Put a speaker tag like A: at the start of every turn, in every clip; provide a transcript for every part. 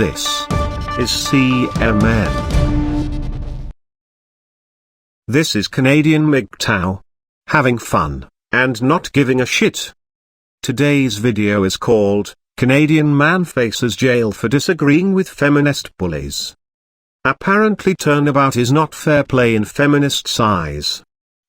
A: This is CMN. This is Canadian MGTOW. Having fun, and not giving a shit. Today's video is called, Canadian Man Faces Jail for Disagreeing with Feminist Bullies. Apparently turnabout is not fair play in feminists' eyes.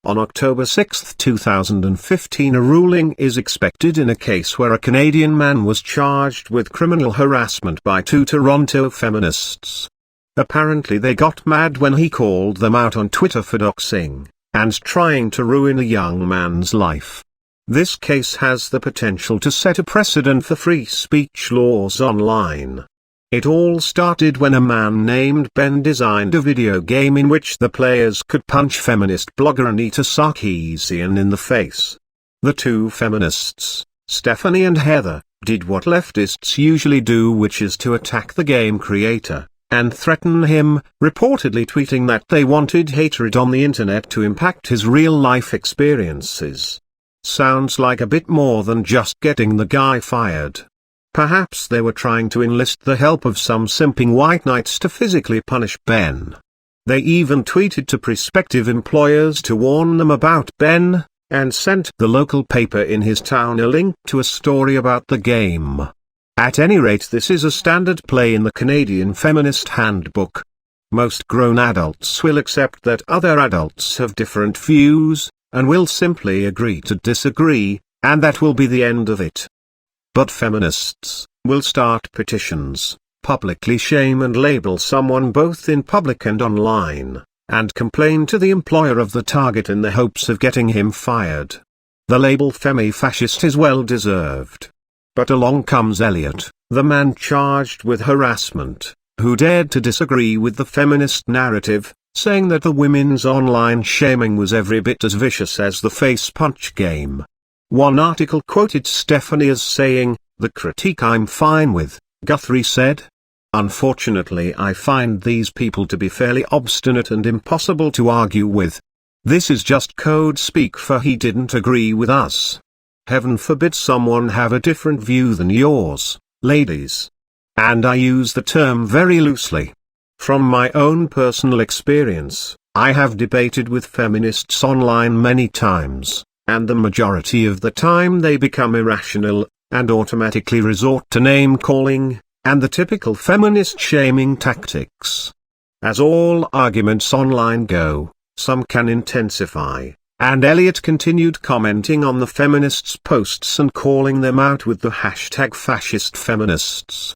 A: On October 6, 2015 a ruling is expected in a case where a Canadian man was charged with criminal harassment by two Toronto feminists. Apparently they got mad when he called them out on Twitter for doxing, and trying to ruin a young man's life. This case has the potential to set a precedent for free speech laws online. It all started when a man named Ben designed a video game in which the players could punch feminist blogger Anita Sarkeesian in the face. The two feminists, Stephanie and Heather, did what leftists usually do, which is to attack the game creator, and threaten him, reportedly tweeting that they wanted hatred on the internet to impact his real-life experiences. Sounds like a bit more than just getting the guy fired. Perhaps they were trying to enlist the help of some simping white knights to physically punish Ben. They even tweeted to prospective employers to warn them about Ben, and sent the local paper in his town a link to a story about the game. At any rate, this is a standard play in the Canadian Feminist Handbook. Most grown adults will accept that other adults have different views, and will simply agree to disagree, and that will be the end of it. But feminists will start petitions, publicly shame and label someone both in public and online, and complain to the employer of the target in the hopes of getting him fired. The label femi-fascist is well deserved. But along comes Elliot, the man charged with harassment, who dared to disagree with the feminist narrative, saying that the women's online shaming was every bit as vicious as the face punch game. One article quoted Stephanie as saying, "The critique I'm fine with," Guthrie said. Unfortunately, I find these people to be fairly obstinate and impossible to argue with. This is just code speak for he didn't agree with us. Heaven forbid someone have a different view than yours, ladies. And I use the term very loosely. From my own personal experience, I have debated with feminists online many times. And the majority of the time they become irrational, and automatically resort to name-calling, and the typical feminist shaming tactics. As all arguments online go, some can intensify, and Elliot continued commenting on the feminists' posts and calling them out with the hashtag fascist feminists.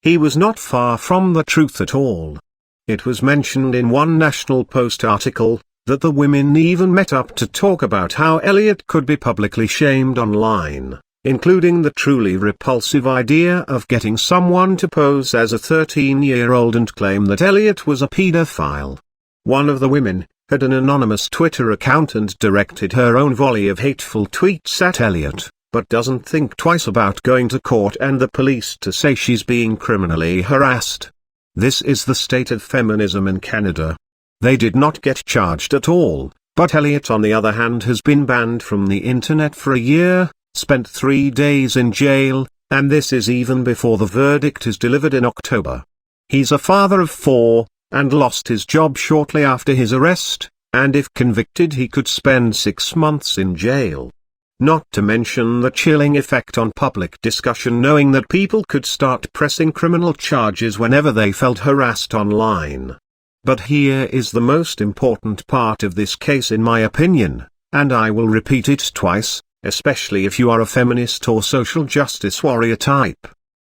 A: He was not far from the truth at all. It was mentioned in one National Post article, that the women even met up to talk about how Elliot could be publicly shamed online, including the truly repulsive idea of getting someone to pose as a 13-year-old and claim that Elliot was a pedophile. One of the women had an anonymous Twitter account and directed her own volley of hateful tweets at Elliot, but doesn't think twice about going to court and the police to say she's being criminally harassed. This is the state of feminism in Canada. They did not get charged at all, but Elliot on the other hand has been banned from the internet for a year, spent 3 days in jail, and this is even before the verdict is delivered in October. He's a father of 4, and lost his job shortly after his arrest, and if convicted he could spend 6 months in jail. Not to mention the chilling effect on public discussion knowing that people could start pressing criminal charges whenever they felt harassed online. But here is the most important part of this case in my opinion, and I will repeat it twice, especially if you are a feminist or social justice warrior type.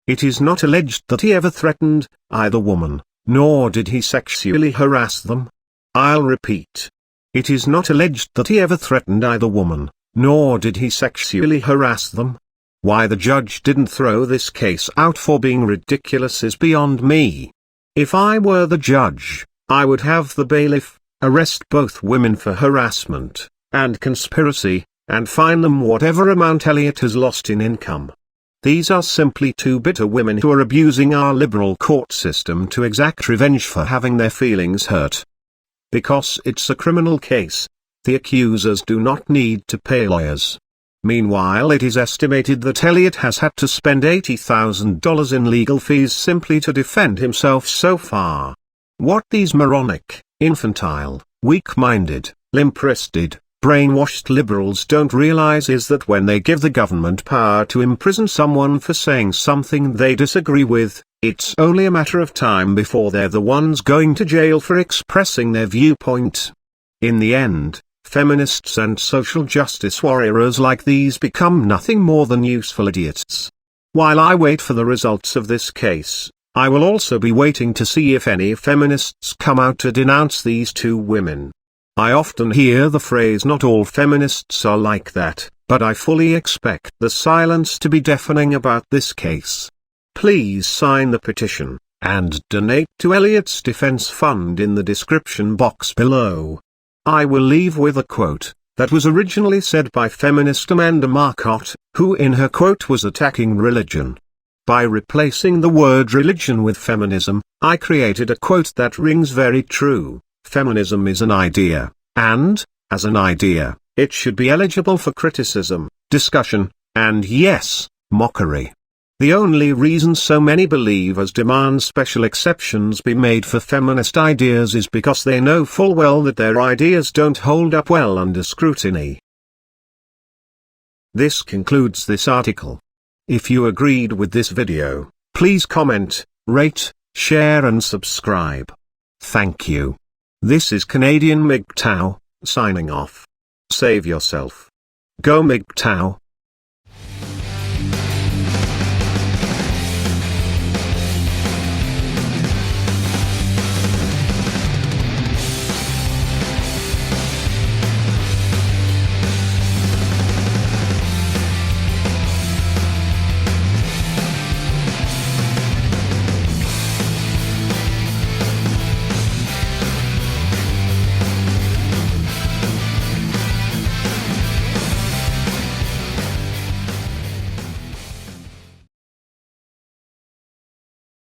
A: It is not alleged that he ever threatened either woman, nor did he sexually harass them. I'll repeat. It is not alleged that he ever threatened either woman, nor did he sexually harass them. Why the judge didn't throw this case out for being ridiculous is beyond me. If I were the judge, I would have the bailiff arrest both women for harassment and conspiracy, and fine them whatever amount Elliot has lost in income. These are simply two bitter women who are abusing our liberal court system to exact revenge for having their feelings hurt. Because it's a criminal case, the accusers do not need to pay lawyers. Meanwhile, it is estimated that Elliot has had to spend $80,000 in legal fees simply to defend himself so far. What these moronic, infantile, weak-minded, limp-wristed, brainwashed liberals don't realize is that when they give the government power to imprison someone for saying something they disagree with, it's only a matter of time before they're the ones going to jail for expressing their viewpoint. In the end, feminists and social justice warriors like these become nothing more than useful idiots. While I wait for the results of this case, I will also be waiting to see if any feminists come out to denounce these two women. I often hear the phrase "not all feminists are like that," but I fully expect the silence to be deafening about this case. Please sign the petition, and donate to Elliot's defense fund in the description box below. I will leave with a quote, that was originally said by feminist Amanda Marcotte, who in her quote was attacking religion. By replacing the word religion with feminism, I created a quote that rings very true. Feminism is an idea, and, as an idea, it should be eligible for criticism, discussion, and yes, mockery. The only reason so many believers demand special exceptions be made for feminist ideas is because they know full well that their ideas don't hold up well under scrutiny. This concludes this article. If you agreed with this video, please comment, rate, share and subscribe. Thank you. This is Canadian MGTOW, signing off. Save yourself. Go MGTOW.